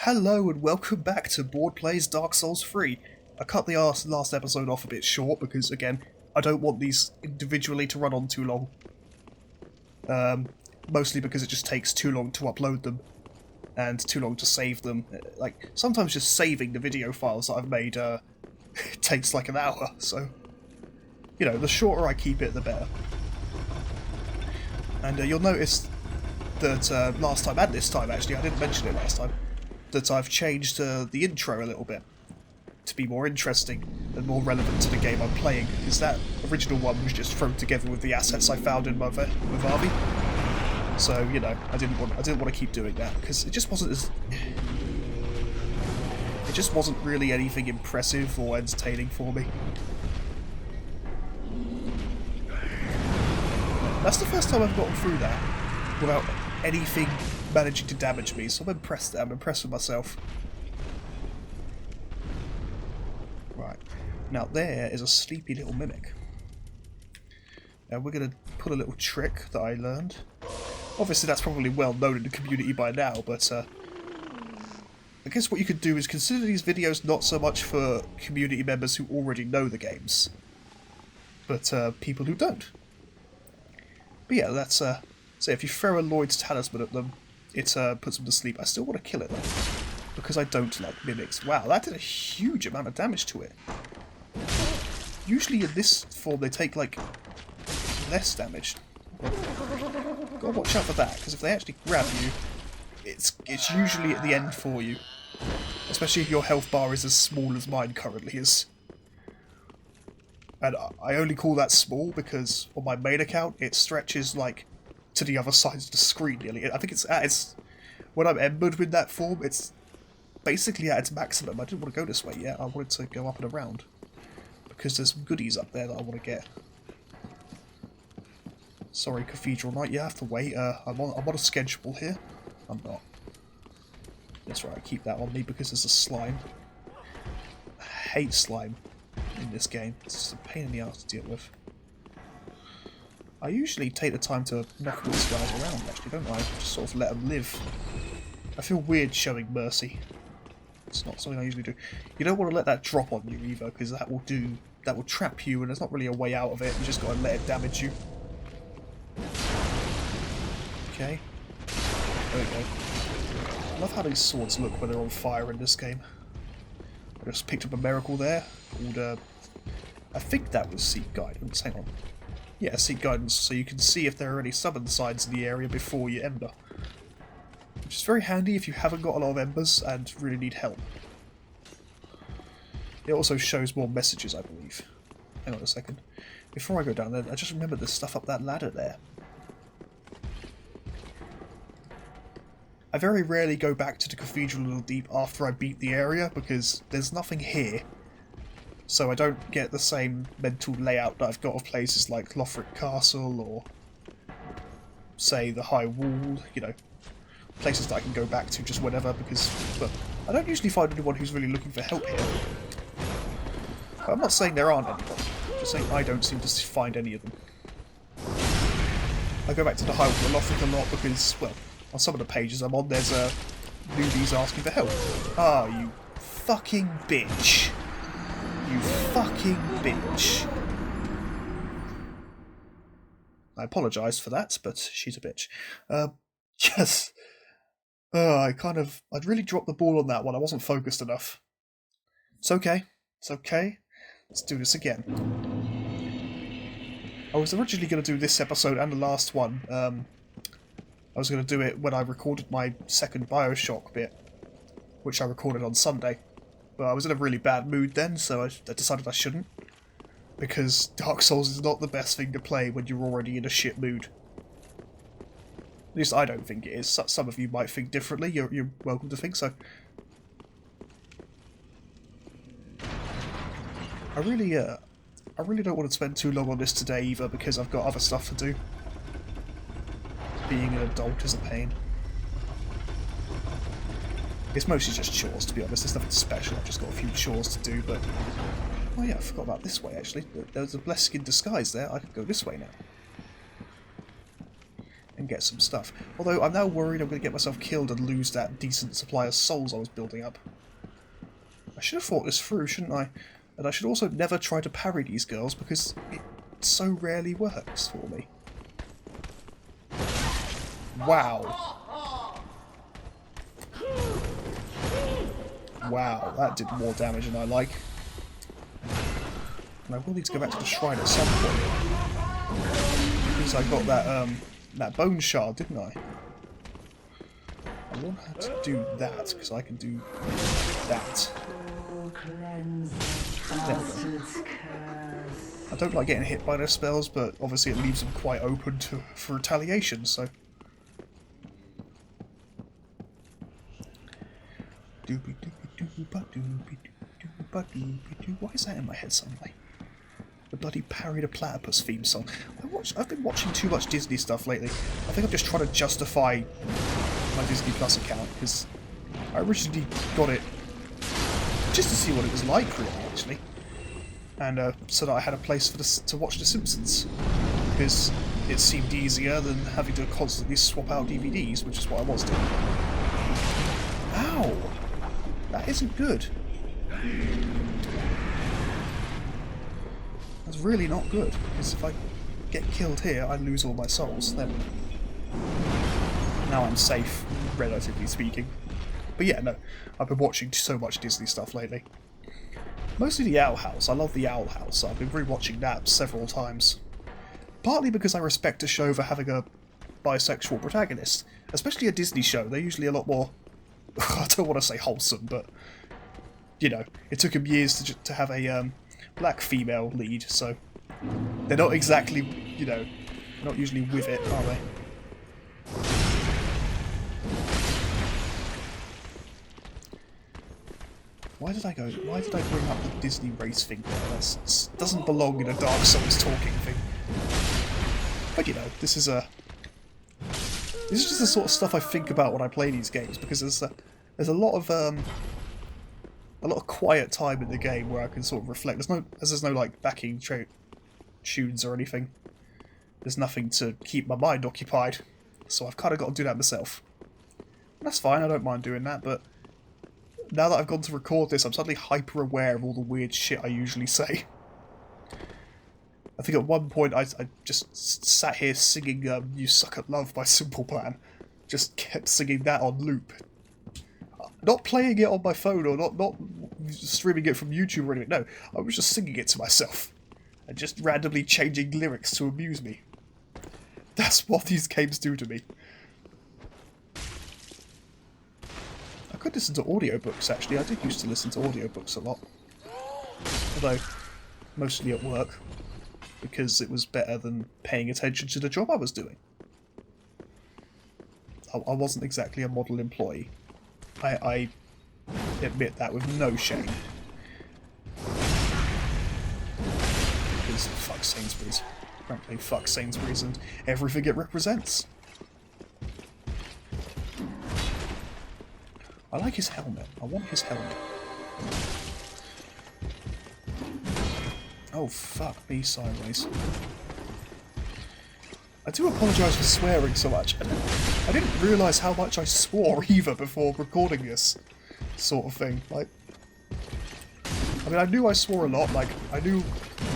Hello and welcome back to Board Plays Dark Souls 3. I cut the last episode off a bit short because, again, I don't want these individually to run on too long. Mostly because it just takes too long to upload them and too long to save them. Like, sometimes just saving the video files that I've made takes like an hour, so... You know, the shorter I keep it, the better. And you'll notice that last time, and this time actually, I didn't mention it last time, that I've changed the intro a little bit to be more interesting and more relevant to the game I'm playing, because that original one was just thrown together with the assets I found in my Vavi. So you know, I didn't want to keep doing that because it just wasn't really anything impressive or entertaining for me. That's the first time I've gotten through that without anything managing to damage me, so I'm impressed with myself. Right, now there is a sleepy little mimic. Now we're going to put a little trick that I learned. Obviously that's probably well known in the community by now, but I guess what you could do is consider these videos not so much for community members who already know the games, but people who don't. But yeah, that's so if you throw a Lloyd's Talisman at them, it puts them to sleep. I still want to kill it though, because I don't like mimics. Wow, that did a huge amount of damage to it. Usually in this form they take like less damage. Gotta watch out for that, because if they actually grab you, it's usually at the end for you. Especially if your health bar is as small as mine currently is. And I only call that small because on my main account it stretches like to the other side of the screen nearly. I think it's when I'm embered with that form, it's basically at its maximum. I didn't want to go this way yet. I wanted to go up and around because there's some goodies up there that I want to get. Sorry, Cathedral Knight, you have to wait. I'm on a schedule here. I'm not. That's right. I keep that on me because there's a slime. I hate slime in this game. It's just a pain in the ass to deal with. I usually take the time to knock these guys around, actually, don't I? Just sort of let them live. I feel weird showing mercy. It's not something I usually do. You don't want to let that drop on you either, because that will trap you, and there's not really a way out of it. You just got to let it damage you. Okay. There we go. I love how these swords look when they're on fire in this game. I just picked up a miracle there called, I think that was Seek Guidance. Hang on. Yeah, Seek Guidance, so you can see if there are any summon signs in the area before you ember. Which is very handy if you haven't got a lot of embers and really need help. It also shows more messages, I believe. Hang on a second. Before I go down there, I just remembered there's stuff up that ladder there. I very rarely go back to the Cathedral a little deep after I beat the area, because there's nothing here. So I don't get the same mental layout that I've got of places like Lothric Castle or, say, the High Wall, you know, places that I can go back to just whenever, because, well, I don't usually find anyone who's really looking for help here. But I'm not saying there aren't anyone, I'm just saying I don't seem to find any of them. I go back to the High Wall of Lothric a lot because, well, on some of the pages I'm on, there's newbies asking for help. Ah, you fucking bitch. You fucking bitch. I apologise for that, but she's a bitch. Yes. I'd really dropped the ball on that one. I wasn't focused enough. It's okay. It's okay. Let's do this again. I was originally going to do this episode and the last one. I was going to do it when I recorded my second Bioshock bit, which I recorded on Sunday. But I was in a really bad mood then, so I decided I shouldn't. Because Dark Souls is not the best thing to play when you're already in a shit mood. At least I don't think it is. Some of you might think differently. You're welcome to think so. I really don't want to spend too long on this today either, because I've got other stuff to do. Being an adult is a pain. It's mostly just chores, to be honest. There's nothing special. I've just got a few chores to do, but... Oh yeah, I forgot about this way, actually. There's a blessing in disguise there. I could go this way now. and get some stuff. Although I'm now worried I'm going to get myself killed and lose that decent supply of souls I was building up. I should have thought this through, shouldn't I? And I should also never try to parry these girls because it so rarely works for me. Wow. Wow, that did more damage than I like. And I will need to go back to the shrine at some point. Because I got that bone shard, didn't I? I want her to do that, because I can do that. There we go. I don't like getting hit by their spells, but obviously it leaves them quite open for retaliation, so... Why is that in my head suddenly? The bloody Parry the Platypus theme song. I've been watching too much Disney stuff lately. I think I'm just trying to justify my Disney Plus account, because I originally got it just to see what it was like, really, actually. And so that I had a place to watch The Simpsons, because it seemed easier than having to constantly swap out DVDs, which is what I was doing. Ow! That isn't good. That's really not good, because if I get killed here, I lose all my souls. Then now I'm safe, relatively speaking. But yeah, no, I've been watching so much Disney stuff lately. Mostly the Owl House. I love the Owl House. I've been rewatching that several times. Partly because I respect a show for having a bisexual protagonist. Especially a Disney show. They're usually a lot more... I don't want to say wholesome, but... You know, it took them years to have a black female lead, so... They're not exactly, you know, not usually with it, are they? Why did I bring up the Disney race thing there? That doesn't belong in a Dark Souls talking thing. But you know, this is just the sort of stuff I think about when I play these games, because there's a lot of quiet time in the game where I can sort of reflect. There's no like backing tunes or anything. There's nothing to keep my mind occupied, so I've kind of got to do that myself. And that's fine. I don't mind doing that, but. Now that I've gone to record this, I'm suddenly hyper aware of all the weird shit I usually say. I think at one point I just sat here singing You Suck at Love by Simple Plan. Just kept singing that on loop. Not playing it on my phone or not streaming it from YouTube or anything, no. I was just singing it to myself. And just randomly changing lyrics to amuse me. That's what these games do to me. I could listen to audiobooks, actually. I did used to listen to audiobooks a lot. Although, mostly at work. Because it was better than paying attention to the job I was doing. I wasn't exactly a model employee. I admit that with no shame. Because fuck Sainsbury's. Frankly, fuck Sainsbury's and everything it represents. I like his helmet. I want his helmet. Oh, fuck me sideways. I do apologise for swearing so much. I didn't realise how much I swore either before recording this sort of thing. Like, I mean, I knew I swore a lot. Like, I knew...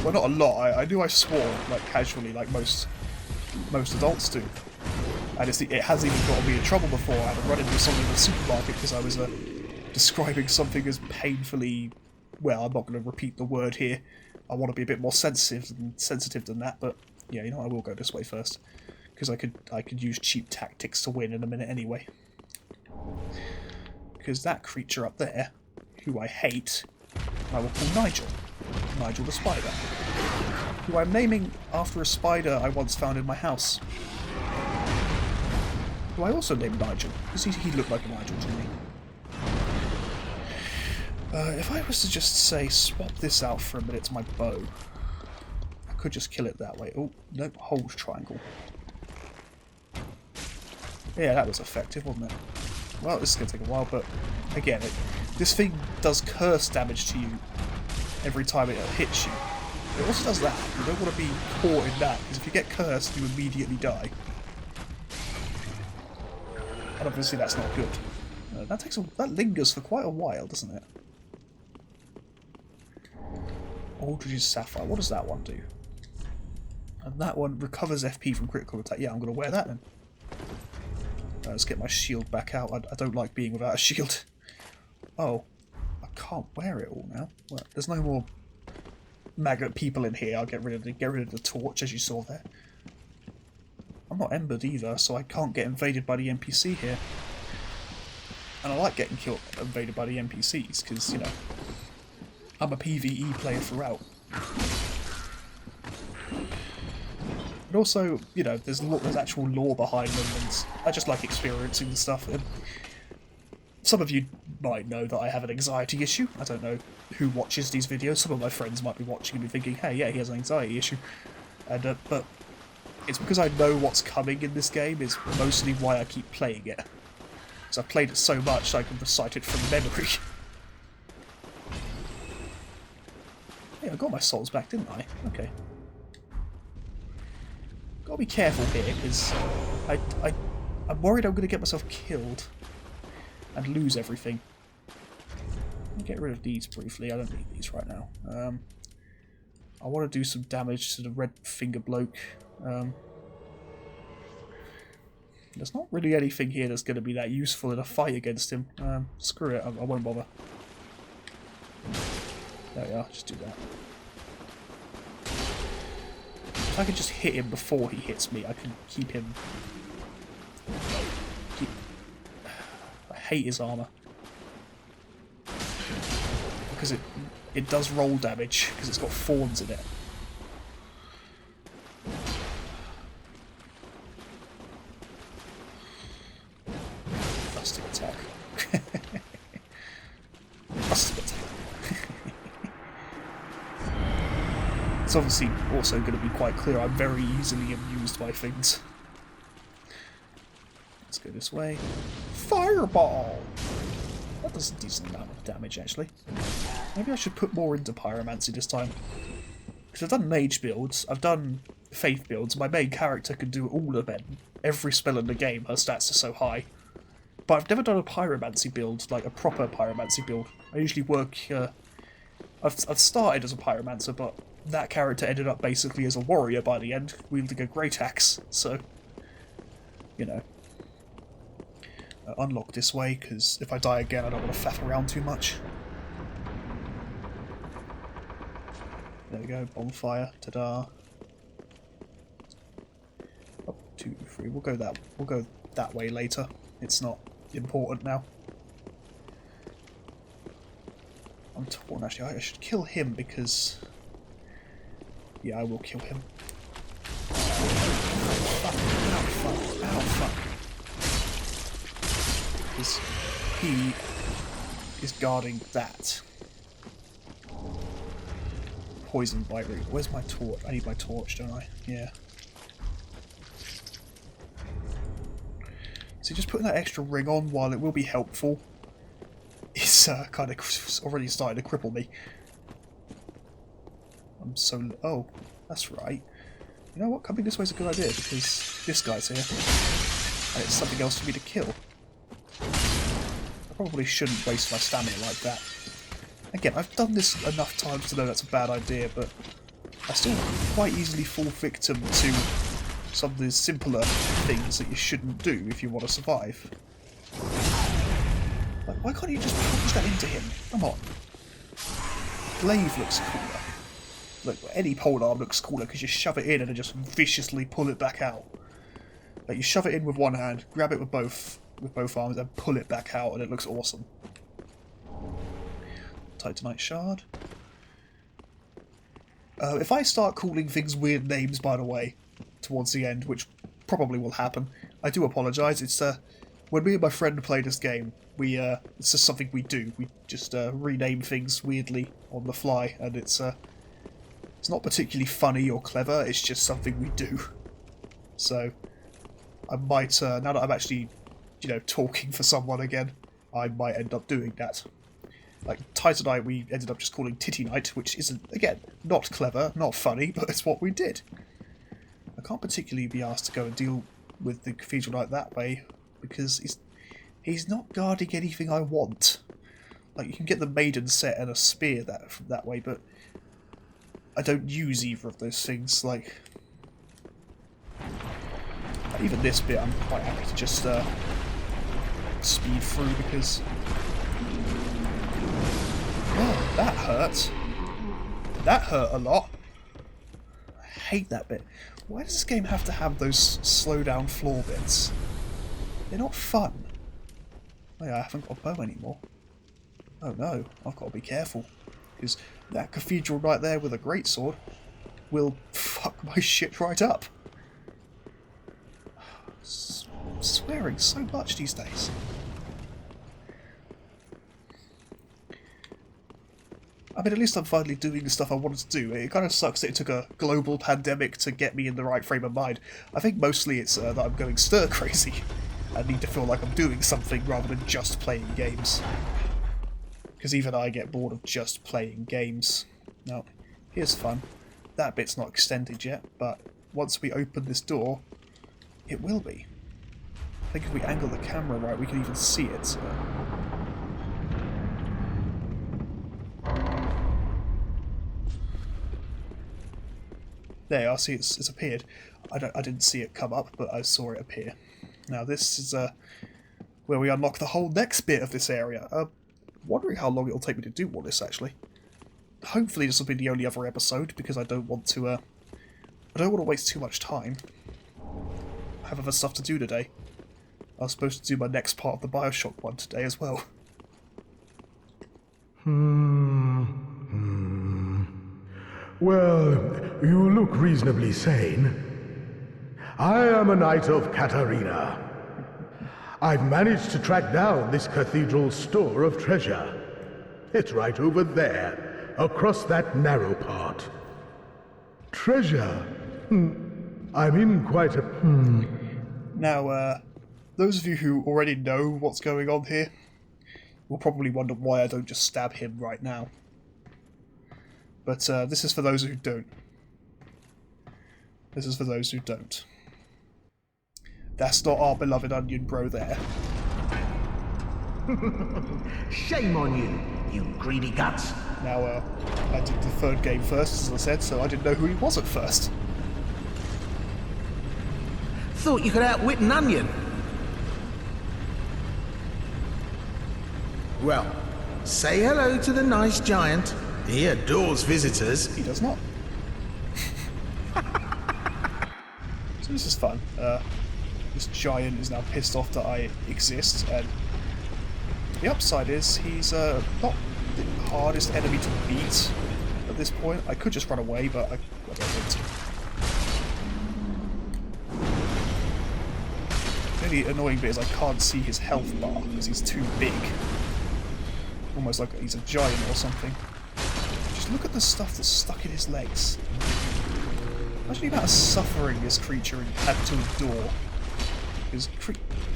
Well, not a lot. I knew I swore, like, casually, like most adults do. And it has even gotten me in trouble before. I had to run into someone in the supermarket because I was describing something as painfully... Well, I'm not going to repeat the word here. I want to be a bit more sensitive than that, but yeah, you know, I will go this way first. Because I could use cheap tactics to win in a minute anyway. Because that creature up there, who I hate, I will call Nigel. Nigel the spider. Who I'm naming after a spider I once found in my house. Who I also named Nigel, because he looked like a Nigel to me. If I was to just say swap this out for a minute to my bow, I could just kill it that way. Oh, no, hold triangle. Yeah, that was effective, wasn't it? Well, this is going to take a while, but again, this thing does curse damage to you every time it hits you. It also does that. You don't want to be caught in that, because if you get cursed, you immediately die. obviously that's not good. That lingers for quite a while, doesn't it? Aldridge's Sapphire. What does that one do? And that one recovers FP from critical attack. Yeah, I'm going to wear that then. Let's get my shield back out. I don't like being without a shield. Oh, I can't wear it all now. Well, there's no more maggot people in here. I'll get rid of the torch, as you saw there. I'm not embered either, so I can't get invaded by the NPC here. And I like getting invaded by the NPCs because, you know, I'm a PvE player throughout. But also, you know, there's actual lore behind them, and I just like experiencing the stuff. And some of you might know that I have an anxiety issue. I don't know who watches these videos. Some of my friends might be watching and be thinking, hey, yeah, he has an anxiety issue. And but it's because I know what's coming in this game is mostly why I keep playing it. Because I've played it so much I can recite it from memory. Yeah, I got my souls back, didn't I? Okay. Gotta be careful here, because I'm worried I'm going to get myself killed and lose everything. Let me get rid of these briefly. I don't need these right now. I want to do some damage to the red finger bloke. There's not really anything here that's going to be that useful in a fight against him. Screw it, I won't bother. There we are, just do that. If I could just hit him before he hits me, I can keep him... I hate his armour. Because it does roll damage, because it's got thorns in it. Thrusting attack. Thrusting attack. It's obviously also going to be quite clear I'm very easily amused by things. Let's go this way. Fireball! That does a decent amount of damage, actually. Maybe I should put more into Pyromancy this time. Because I've done mage builds, I've done faith builds, my main character can do all of them. Every spell in the game, her stats are so high. But I've never done a Pyromancy build, like a proper Pyromancy build. I usually work... I've started as a Pyromancer, but that character ended up basically as a warrior by the end, wielding a great axe, so... You know. Unlock this way, because if I die again I don't want to faff around too much. There we go, bonfire, ta-da. Up, 2, 3, we'll go that way later. It's not important now. I'm torn actually, I should kill him because... Yeah, I will kill him. Fuck, ow, fuck, ow, fuck. Because he is guarding that. Poison bite root. Where's my torch? I need my torch, don't I? Yeah. So just putting that extra ring on, while it will be helpful, is kind of already starting to cripple me. I'm so... Oh, that's right. You know what? Coming this way is a good idea, because this guy's here. And it's something else for me to kill. I probably shouldn't waste my stamina like that. Again, I've done this enough times to know that's a bad idea, but I still quite easily fall victim to some of the simpler things that you shouldn't do if you want to survive. Like, why can't you just punch that into him? Come on. Glaive looks cooler. Look, any polearm looks cooler because you shove it in and then just viciously pull it back out. Like, you shove it in with one hand, grab it with both arms, and pull it back out, and it looks awesome. Titanite shard. If I start calling things weird names, by the way, towards the end, which probably will happen, I do apologise. It's when me and my friend play this game, it's just something we do. We just rename things weirdly on the fly, and it's not particularly funny or clever. It's just something we do. So I might, now that I'm actually, you know, talking for someone again, I might end up doing that. Like Titanite, we ended up just calling Titty Night, which isn't, again, not clever, not funny, but it's what we did. I can't particularly be asked to go and deal with the Cathedral Knight that way, because He's not guarding anything I want. Like, you can get the maiden set and a spear from that way, but I don't use either of those things. Like, even this bit I'm quite happy to just speed through because... Oh, that hurt. That hurt a lot. I hate that bit. Why does this game have to have those slow down floor bits? They're not fun. Oh yeah, I haven't got a bow anymore. Oh no, I've got to be careful. Because that cathedral right there with a greatsword will fuck my shit right up. Swearing so much these days. I mean, at least I'm finally doing the stuff I wanted to do. It kind of sucks that it took a global pandemic to get me in the right frame of mind. I think mostly it's that I'm going stir crazy. I need to feel like I'm doing something rather than just playing games. Because even I get bored of just playing games. Now, here's fun. That bit's not extended yet, but once we open this door, it will be. I think if we angle the camera right, we can even see it. There, I see it's appeared. I didn't see it come up, but I saw it appear. Now this is where we unlock the whole next bit of this area. Wondering how long it'll take me to do all this, actually. Hopefully this will be the only other episode, because I don't want to waste too much time. I have other stuff to do today. I was supposed to do my next part of the Bioshock one today as well. Well, you look reasonably sane. I am a knight of Katarina. I've managed to track down this cathedral's store of treasure. It's right over there, across that narrow part. Treasure? I'm in quite a... Now, those of you who already know what's going on here will probably wonder why I don't just stab him right now. But this is for those who don't. This is for those who don't. That's not our beloved onion bro there. Shame on you, you greedy guts. Now, I did the third game first, as I said, so I didn't know who he was at first. Thought you could outwit an onion. Well, say hello to the nice giant. He adores visitors. He does not. So this is fun. This giant is now pissed off that I exist, and the upside is he's not the hardest enemy to beat at this point. I could just run away, but I don't want to. The only annoying bit is I can't see his health bar because he's too big. Almost like he's a giant or something. Just look at the stuff that's stuck in his legs. Imagine the amount of suffering this creature had to endure. Because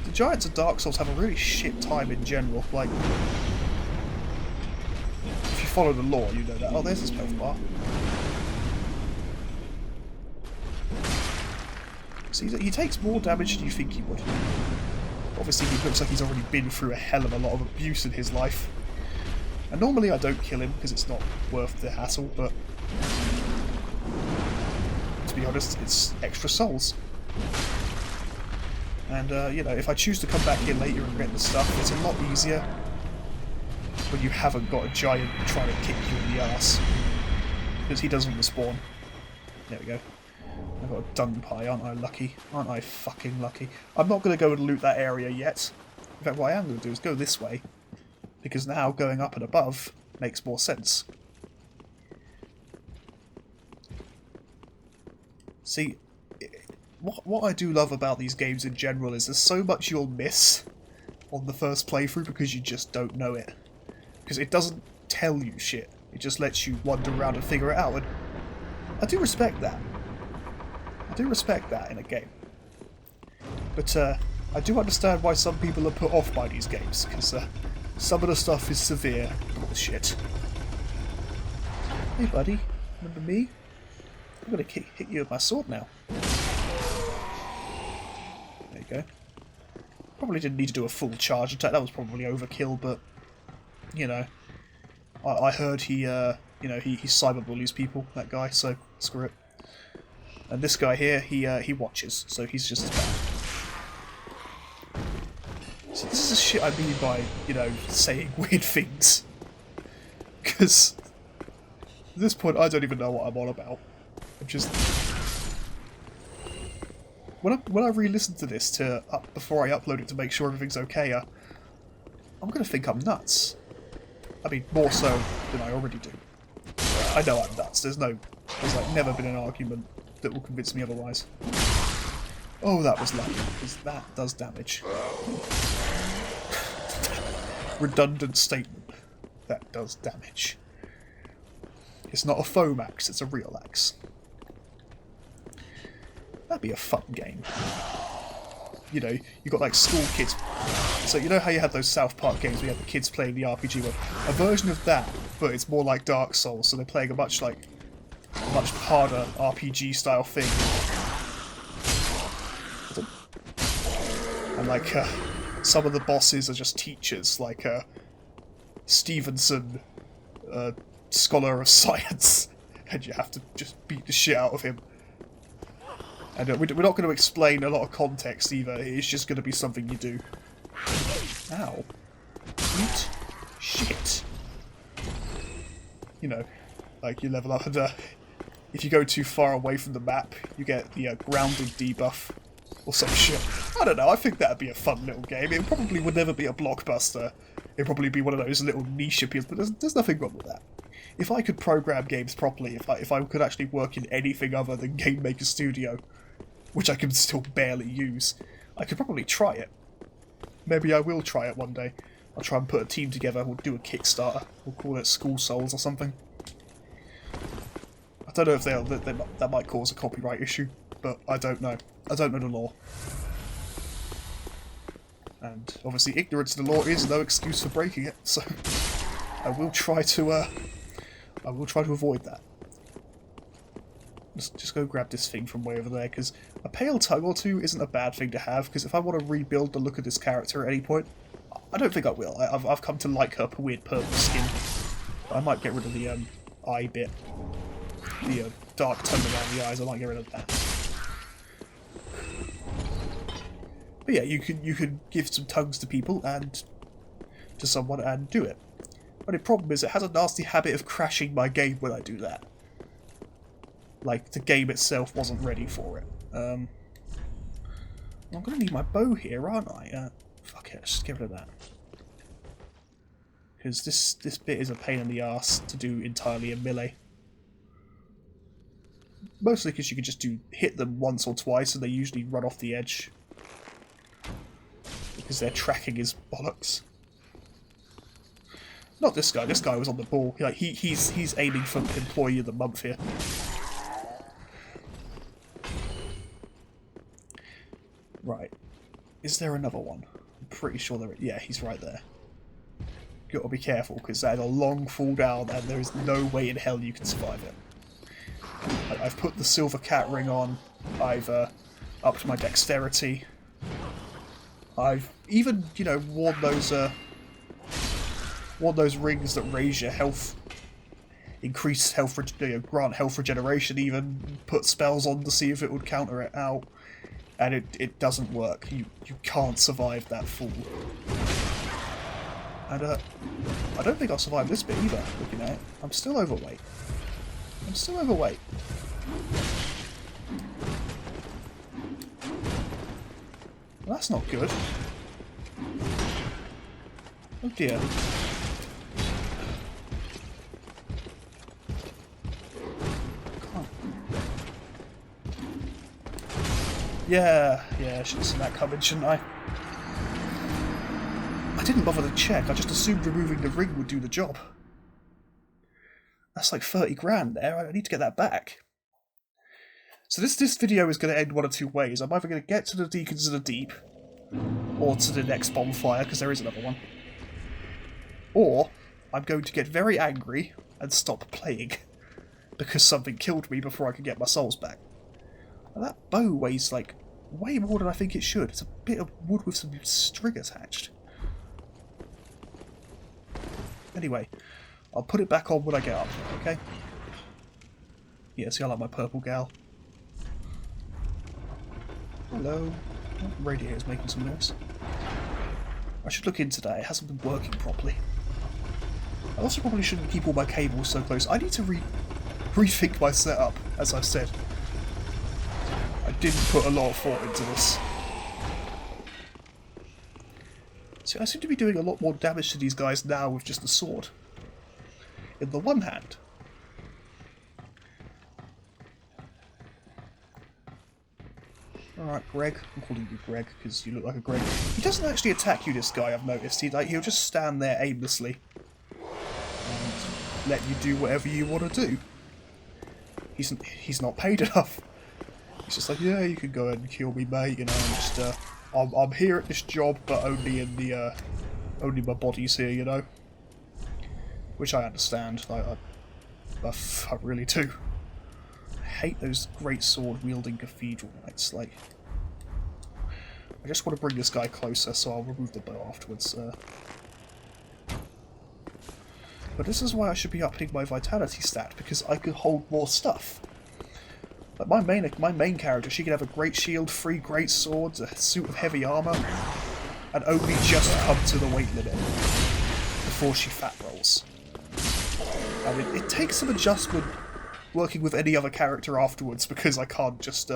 the giants of Dark Souls have a really shit time in general. Like, if you follow the lore, you know that. Oh, there's his health bar. See, he takes more damage than you think he would. Obviously, he looks like he's already been through a hell of a lot of abuse in his life. And normally I don't kill him because it's not worth the hassle, but to be honest, it's extra souls. And, you know, if I choose to come back here later and get the stuff, it's a lot easier when you haven't got a giant trying to kick you in the ass. Because he doesn't respawn. There we go. I've got a dung pie, aren't I lucky? Aren't I fucking lucky? I'm not going to go and loot that area yet. In fact, what I am going to do is go this way. Because now going up and above makes more sense. See, what I do love about these games in general is there's so much you'll miss on the first playthrough because you just don't know it. Because it doesn't tell you shit. It just lets you wander around and figure it out. And I do respect that. I do respect that in a game. But I do understand why some people are put off by these games, because some of the stuff is severe bullshit. Hey buddy, remember me? I'm gonna hit you with my sword now. There you go. Probably didn't need to do a full charge attack. That was probably overkill, but you know, I heard he you know, he cyberbullies people. That guy, so screw it. And this guy here, he watches, so he's just as bad. So this is the shit I mean by, you know, saying weird things. Because at this point, I don't even know what I'm on about. I'm just... When I re-listen to this before I upload it to make sure everything's okay, I'm going to think I'm nuts. I mean, more so than I already do. I know I'm nuts. There's like never been an argument that will convince me otherwise. Oh, that was lucky, because that does damage. Redundant statement. That does damage. It's not a foam axe, it's a real axe. That'd be a fun game. You know, you got like school kids. So you know how you had those South Park games where you had the kids playing the RPG one? A version of that, but it's more like Dark Souls, so they're playing a much harder RPG style thing. And like some of the bosses are just teachers, like Stevenson, scholar of science, and you have to just beat the shit out of him. And we're not going to explain a lot of context either, it's just going to be something you do. Ow. Eat shit. You know, like you level up and if you go too far away from the map, you get the grounded debuff. Or some shit. I don't know, I think that'd be a fun little game. It probably would never be a blockbuster. It'd probably be one of those little niche appeals, but there's nothing wrong with that. If I could program games properly, if I could actually work in anything other than Game Maker Studio, which I can still barely use, I could probably try it. Maybe I will try it one day. I'll try and put a team together, we'll do a Kickstarter, we'll call it School Souls or something. I don't know if that might cause a copyright issue, but I don't know. I don't know the law. And obviously ignorance of the law is no excuse for breaking it, so I will try to avoid that. Just go grab this thing from way over there, because a pale tongue or two isn't a bad thing to have, because if I want to rebuild the look of this character at any point, I don't think I will. I've come to like her weird purple skin. I might get rid of the eye bit. The dark tone around the eyes, I might get rid of that. But yeah, you could give some tongues to people and to someone and do it. But the problem is it has a nasty habit of crashing my game when I do that. Like, the game itself wasn't ready for it. I'm going to need my bow here, aren't I? Fuck it, let's just get rid of that. Because this bit is a pain in the arse to do entirely in melee. Mostly because you can just hit them once or twice and they usually run off the edge. Because their tracking is bollocks. Not this guy. This guy was on the ball. Like he's aiming for Employee of the Month here. Right. Is there another one? I'm pretty sure there is. Yeah, he's right there. Gotta be careful because that is a long fall down and there is no way in hell you can survive it. I've put the silver cat ring on. I've upped my dexterity. I've even, you know, worn those rings that raise your health, increase health, grant health regeneration. Even put spells on to see if it would counter it out, and it doesn't work. You can't survive that fall. And I don't think I'll survive this bit either. Looking at it, I'm still overweight. I'm still overweight. Well, that's not good. Oh dear. Can't. Yeah, I should have seen that coming, shouldn't I? I didn't bother to check, I just assumed removing the ring would do the job. That's like 30 grand there, I need to get that back. So this video is going to end one of two ways. I'm either going to get to the Deacons of the Deep, or to the next bonfire, because there is another one. Or, I'm going to get very angry and stop playing, because something killed me before I could get my souls back. Now that bow weighs like way more than I think it should. It's a bit of wood with some string attached. Anyway, I'll put it back on when I get up, okay? Yeah, see, I like my purple gal. Hello. Oh, the radiator's making some noise. I should look into that. It hasn't been working properly. I also probably shouldn't keep all my cables so close. I need to rethink my setup, as I've said. I didn't put a lot of thought into this. See, I seem to be doing a lot more damage to these guys now with just the sword. In the one hand. Alright, Greg. I'm calling you Greg because you look like a Greg. He doesn't actually attack you, this guy, I've noticed. He'll just stand there aimlessly and let you do whatever you want to do. He's not paid enough. He's just like, yeah, you can go ahead and kill me, mate. You know, I'm here at this job, but only in the only my body's here. You know, which I understand. I really do. I hate those great sword wielding cathedral knights. Like, I just want to bring this guy closer, so I'll remove the bow afterwards. But this is why I should be upping my vitality stat, because I could hold more stuff. Like my main character, she could have a great shield, 3 great swords, a suit of heavy armor, and only just come to the weight limit before she fat rolls. I mean, it takes some adjustment working with any other character afterwards, because I can't just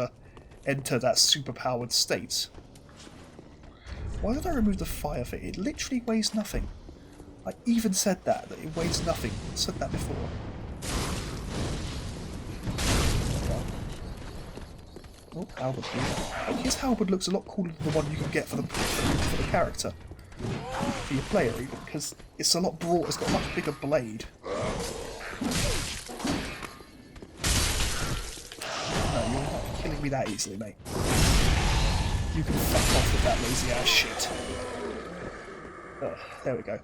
enter that superpowered state. Why did I remove the fire thing? It literally weighs nothing. I even said that it weighs nothing. I said that before. Oh, halberd here. His halberd looks a lot cooler than the one you can get for the character. For your player, even, because it's a lot broader, it's got a much bigger blade. No, you're not killing me that easily, mate. You can fuck off with that lazy ass shit. There we go.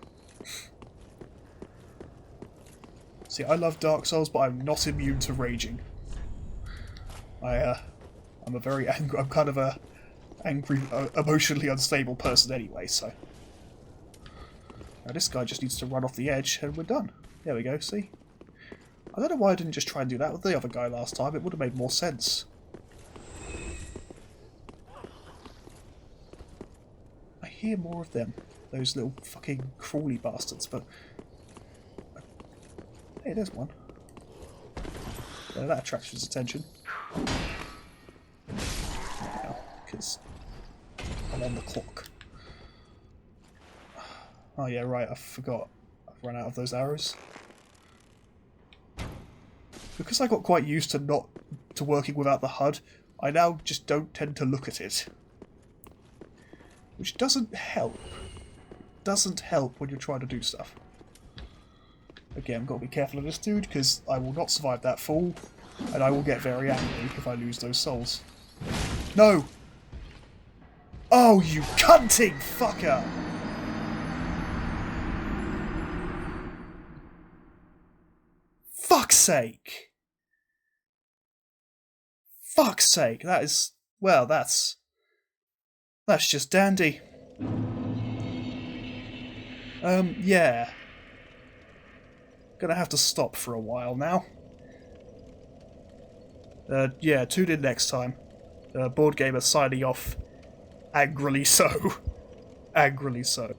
See, I love Dark Souls, but I'm not immune to raging. I'm a very angry, I'm kind of a angry, emotionally unstable person anyway, so. Now this guy just needs to run off the edge and we're done. There we go, see? I don't know why I didn't just try and do that with the other guy last time, it would have made more sense. I hear more of them, those little fucking crawly bastards, but... Hey, there's one. Yeah, that attracts his attention. Because I'm on the clock. Oh yeah, right, I forgot. I've run out of those arrows. Because I got quite used to working without the HUD, I now just don't tend to look at it. Which doesn't help. Doesn't help when you're trying to do stuff. Again, I've got to be careful of this dude, because I will not survive that fall, and I will get very angry if I lose those souls. No! Oh, you cunting fucker! Fuck's sake! Fuck's sake, that is... Well, that's just dandy. Yeah. Gonna have to stop for a while now. Yeah, tune in next time. Board Gamer signing off. Angrily so. Angrily so.